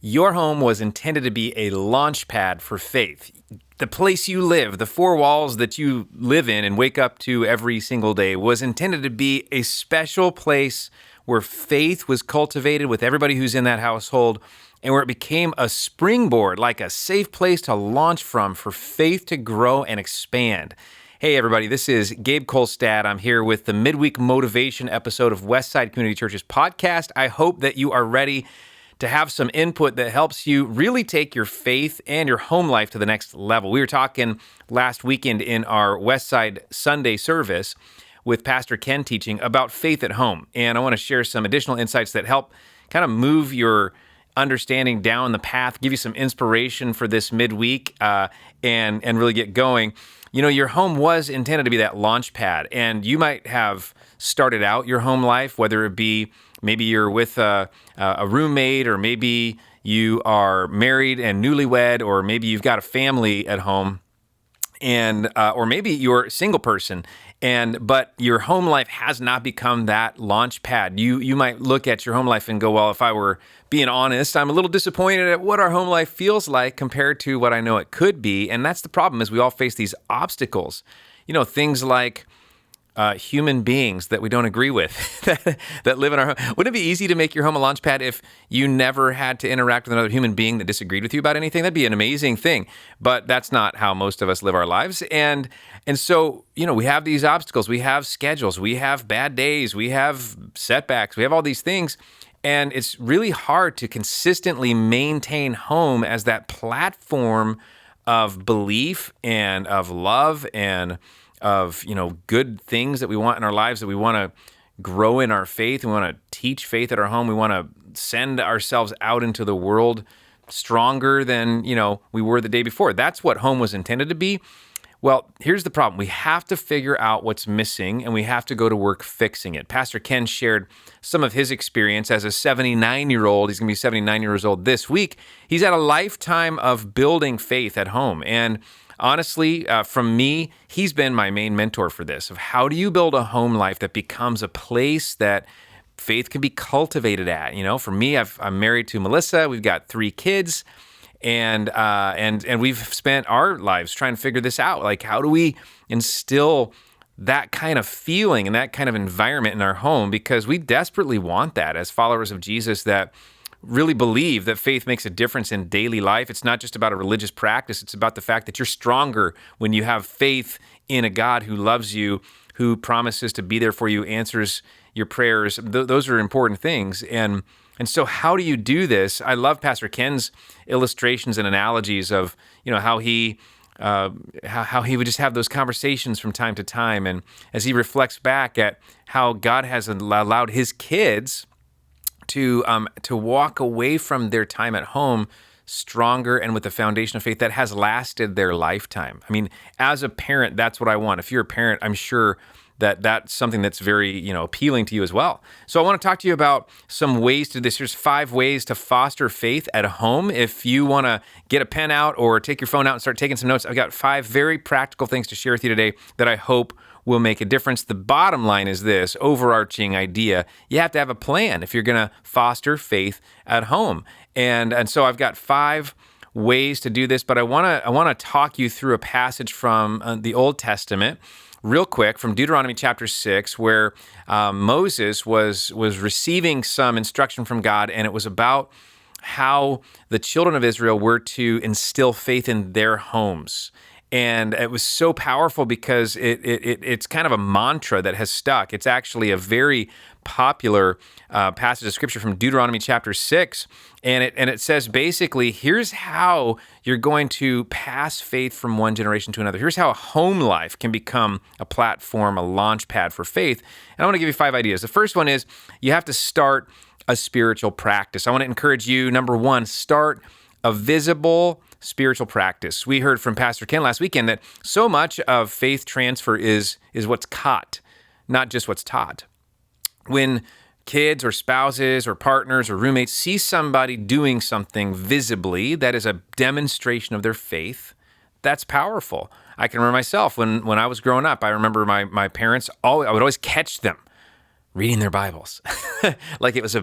Your home was intended to be a launch pad for faith. The place you live, the four walls that you live in and wake up to every single day, was intended to be a special place where faith was cultivated with everybody who's in that household, and where it became a springboard, like a safe place to launch from for faith to grow and expand. Hey everybody, this is Gabe Kolstad. I'm here with the Midweek Motivation episode of Westside Community Church's podcast. I hope that you are ready to have some input that helps you really take your faith and your home life to the next level. We were talking last weekend in our Westside Sunday service with Pastor Ken teaching about faith at home. And I want to share some additional insights that help kind of move your understanding down the path, give you some inspiration for this midweek, and really get going. You know, your home was intended to be that launch pad, and you might have started out your home life, whether it be maybe you're with a roommate, or maybe you are married and newlywed, or maybe you've got a family at home, and or maybe you're a single person, but your home life has not become that launch pad. You might look at your home life and go, well, if I were being honest, I'm a little disappointed at what our home life feels like compared to what I know it could be. And that's the problem, is we all face these obstacles. You know, things like human beings that we don't agree with that live in our home. Wouldn't it be easy to make your home a launch pad if you never had to interact with another human being that disagreed with you about anything? That'd be an amazing thing. But that's not how most of us live our lives. And so, you know, we have these obstacles, we have schedules, we have bad days, we have setbacks, we have all these things. And it's really hard to consistently maintain home as that platform of belief and of love and of, you know, good things that we want in our lives, that we want to grow in our faith. We want to teach faith at our home. We want to send ourselves out into the world stronger than, you know, we were the day before. That's what home was intended to be. Well, here's the problem. We have to figure out what's missing, and we have to go to work fixing it. Pastor Ken shared some of his experience as a 79-year-old. He's going to be 79 years old this week. He's had a lifetime of building faith at home. And honestly, from me, he's been my main mentor for this, of how do you build a home life that becomes a place that faith can be cultivated at. You know, for me, I'm married to Melissa. We've got 3 kids. And we've spent our lives trying to figure this out. Like, how do we instill that kind of feeling and that kind of environment in our home? Because we desperately want that as followers of Jesus that really believe that faith makes a difference in daily life. It's not just about a religious practice. It's about the fact that you're stronger when you have faith in a God who loves you, who promises to be there for you, answers your prayers. Those are important things. And so how do you do this? I love Pastor Ken's illustrations and analogies of, you know, how he would just have those conversations from time to time. And as he reflects back at how God has allowed his kids to walk away from their time at home stronger and with the foundation of faith that has lasted their lifetime. I mean, as a parent, that's what I want. If you're a parent, I'm sure that that's something that's very, you know, appealing to you as well. So I want to talk to you about some ways to do this. Here's 5 ways to foster faith at home. If you want to get a pen out or take your phone out and start taking some notes, I've got 5 very practical things to share with you today that I hope will make a difference. The bottom line is this overarching idea: you have to have a plan if you're going to foster faith at home. And so I've got 5 ways to do this, but I want to talk you through a passage from the Old Testament real quick, from Deuteronomy chapter 6, where Moses was receiving some instruction from God, and it was about how the children of Israel were to instill faith in their homes. And it was so powerful because it's kind of a mantra that has stuck. It's actually a very popular passage of scripture from Deuteronomy chapter 6. And it says basically, here's how you're going to pass faith from one generation to another. Here's how a home life can become a platform, a launch pad for faith. And I want to give you 5 ideas. The first one is you have to start a spiritual practice. I want to encourage you, number 1, start a visible spiritual practice. We heard from Pastor Ken last weekend that so much of faith transfer is what's caught, not just what's taught. When kids or spouses or partners or roommates see somebody doing something visibly that is a demonstration of their faith, that's powerful. I can remember myself when I was growing up. I remember my parents, I would always catch them reading their Bibles. Like it was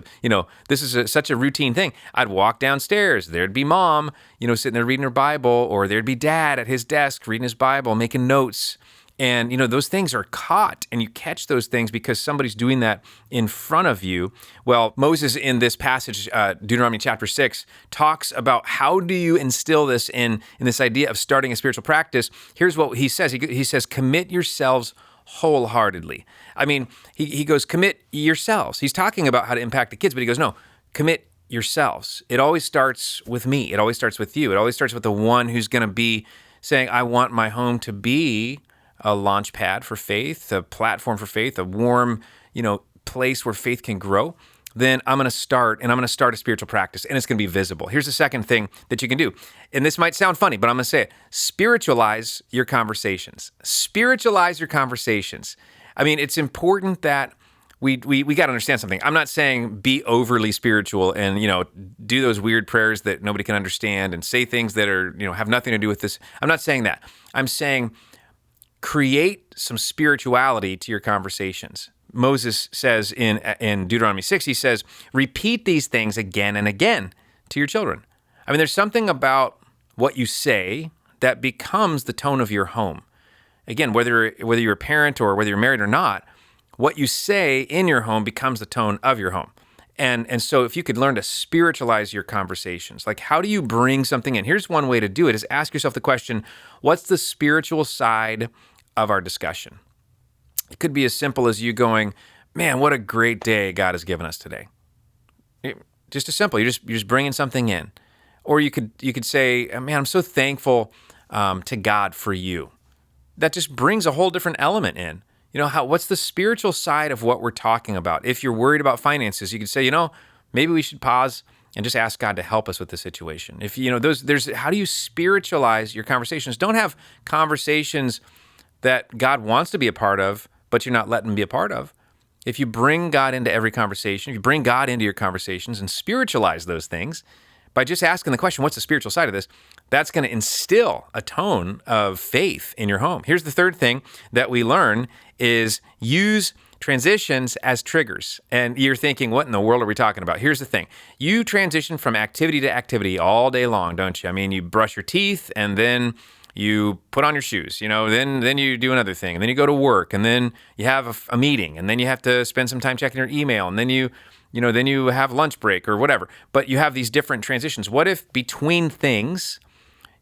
this is such a routine thing. I'd walk downstairs, there'd be mom, sitting there reading her Bible, or there'd be dad at his desk reading his Bible, making notes. And, those things are caught, and you catch those things because somebody's doing that in front of you. Well, Moses in this passage, Deuteronomy chapter 6, talks about how do you instill this in this idea of starting a spiritual practice. Here's what he says. He says, commit yourselves wholeheartedly. I mean, he goes, commit yourselves. He's talking about how to impact the kids, but he goes, no, commit yourselves. It always starts with me. It always starts with you. It always starts with the one who's going to be saying, I want my home to be a launch pad for faith, a platform for faith, a warm, place where faith can grow. Then I'm going to start a spiritual practice, and it's going to be visible. Here's the second thing that you can do. And this might sound funny, but I'm going to say it. Spiritualize your conversations. Spiritualize your conversations. I mean, it's important that we got to understand something. I'm not saying be overly spiritual and, do those weird prayers that nobody can understand and say things that are, have nothing to do with this. I'm not saying that. I'm saying create some spirituality to your conversations. Moses says in Deuteronomy 6, he says, repeat these things again and again to your children. I mean, there's something about what you say that becomes the tone of your home. Again, whether you're a parent or whether you're married or not, what you say in your home becomes the tone of your home. And so if you could learn to spiritualize your conversations, like how do you bring something in? Here's one way to do it is ask yourself the question, what's the spiritual side of our discussion? It could be as simple as you going, man, what a great day God has given us today. Just as simple, you're just bringing something in. Or you could say, man, I'm so thankful to God for you. That just brings a whole different element in. What's the spiritual side of what we're talking about? If you're worried about finances, you could say, maybe we should pause and just ask God to help us with the situation. If how do you spiritualize your conversations? Don't have conversations that God wants to be a part of, but you're not letting him be a part of. If you bring God into every conversation, if you bring God into your conversations and spiritualize those things by just asking the question, what's the spiritual side of this? That's going to instill a tone of faith in your home. Here's the third thing that we learn is use transitions as triggers. And you're thinking, what in the world are we talking about? Here's the thing. You transition from activity to activity all day long, don't you? I mean, you brush your teeth and then you put on your shoes, then you do another thing, and then you go to work, and then you have a meeting, and then you have to spend some time checking your email, and then then you have lunch break or whatever. But you have these different transitions. What if between things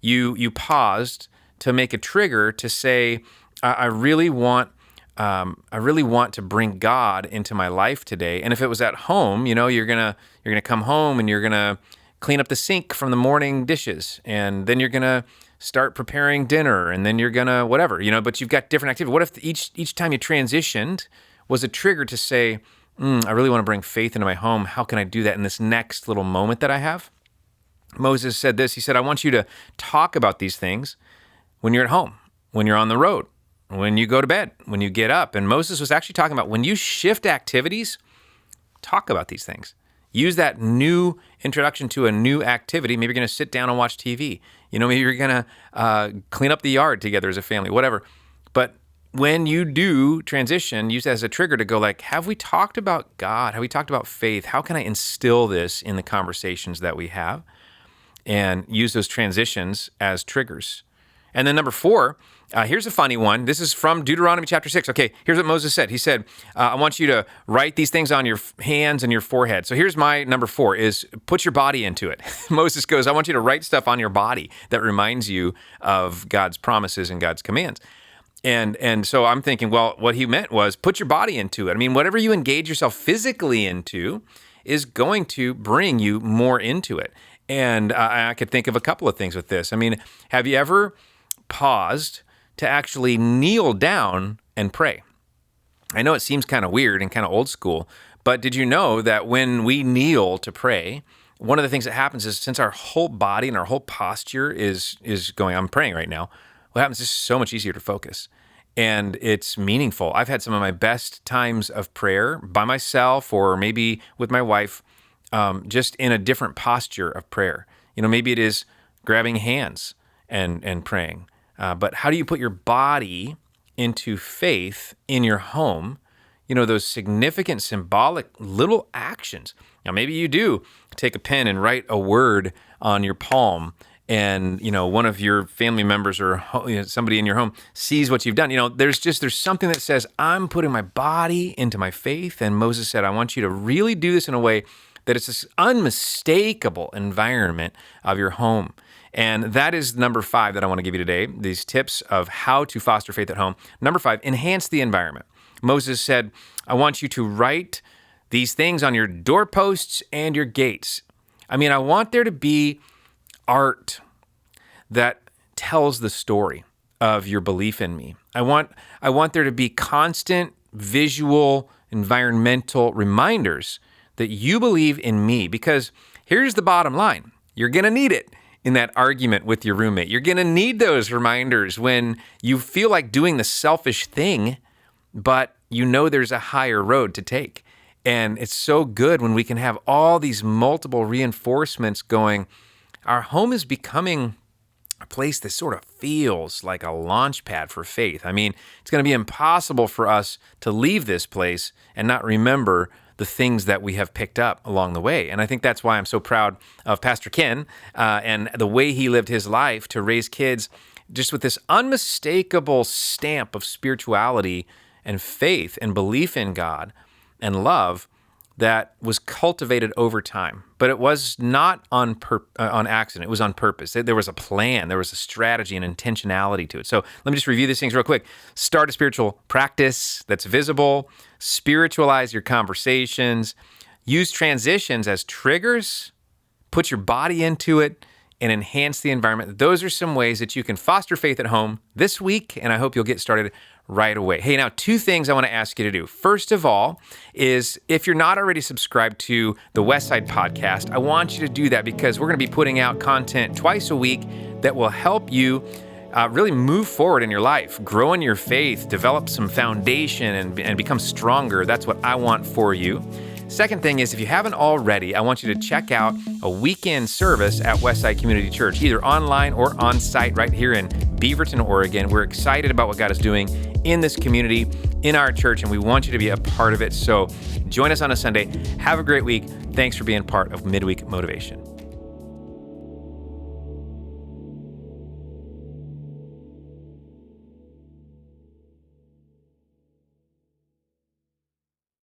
you paused to make a trigger to say, I really want to bring God into my life today. And if it was at home, you're gonna come home and you're gonna clean up the sink from the morning dishes, and then you're gonna start preparing dinner, and then you're gonna whatever, but you've got different activity. What if each time you transitioned was a trigger to say, I really want to bring faith into my home. How can I do that in this next little moment that I have? Moses said this. He said, I want you to talk about these things when you're at home, when you're on the road, when you go to bed, when you get up. And Moses was actually talking about when you shift activities, talk about these things. Use that new introduction to a new activity. Maybe you're going to sit down and watch TV. Maybe you're going to clean up the yard together as a family, whatever. But when you do transition, use that as a trigger to go like, have we talked about God? Have we talked about faith? How can I instill this in the conversations that we have? And use those transitions as triggers. And then number 4, here's a funny one. This is from Deuteronomy chapter 6. Okay, here's what Moses said. He said, I want you to write these things on your hands and your forehead. So here's my number 4 is put your body into it. Moses goes, I want you to write stuff on your body that reminds you of God's promises and God's commands. And so I'm thinking, well, what he meant was put your body into it. I mean, whatever you engage yourself physically into is going to bring you more into it. And I could think of a couple of things with this. I mean, have you ever paused to actually kneel down and pray? I know it seems kind of weird and kind of old school, but did you know that when we kneel to pray, one of the things that happens is since our whole body and our whole posture is going, I'm praying right now, what happens is it's so much easier to focus. And it's meaningful. I've had some of my best times of prayer by myself or maybe with my wife, just in a different posture of prayer. Maybe it is grabbing hands and praying. But how do you put your body into faith in your home? those significant, symbolic little actions. Now, maybe you do take a pen and write a word on your palm, and one of your family members or somebody in your home sees what you've done. There's something that says, I'm putting my body into my faith. And Moses said, I want you to really do this in a way that it's this unmistakable environment of your home. And that is number 5 that I want to give you today, these tips of how to foster faith at home. Number 5, enhance the environment. Moses said, I want you to write these things on your doorposts and your gates. I want there to be art that tells the story of your belief in me. I want there to be constant visual, environmental reminders that you believe in me, because here's the bottom line. You're going to need it in that argument with your roommate. You're going to need those reminders when you feel like doing the selfish thing, but there's a higher road to take. And it's so good when we can have all these multiple reinforcements going. Our home is becoming a place that sort of feels like a launch pad for faith. It's going to be impossible for us to leave this place and not remember the things that we have picked up along the way. And I think that's why I'm so proud of Pastor Ken and the way he lived his life to raise kids just with this unmistakable stamp of spirituality and faith and belief in God and love that was cultivated over time. But it was not on accident. It was on purpose. There was a plan. There was a strategy and intentionality to it. So let me just review these things real quick. Start a spiritual practice that's visible. Spiritualize your conversations. Use transitions as triggers. Put your body into it and enhance the environment. Those are some ways that you can foster faith at home this week, and I hope you'll get started right away. Hey, now 2 things I want to ask you to do. First of all is, if you're not already subscribed to the Westside podcast, I want you to do that, because we're going to be putting out content twice a week that will help you really move forward in your life, grow in your faith, develop some foundation, and become stronger. That's what I want for you. Second thing is, if you haven't already, I want you to check out a weekend service at Westside Community Church, either online or on site right here in Beaverton, Oregon. We're excited about what God is doing in this community, in our church, and we want you to be a part of it. So join us on a Sunday. Have a great week. Thanks for being part of Midweek Motivation.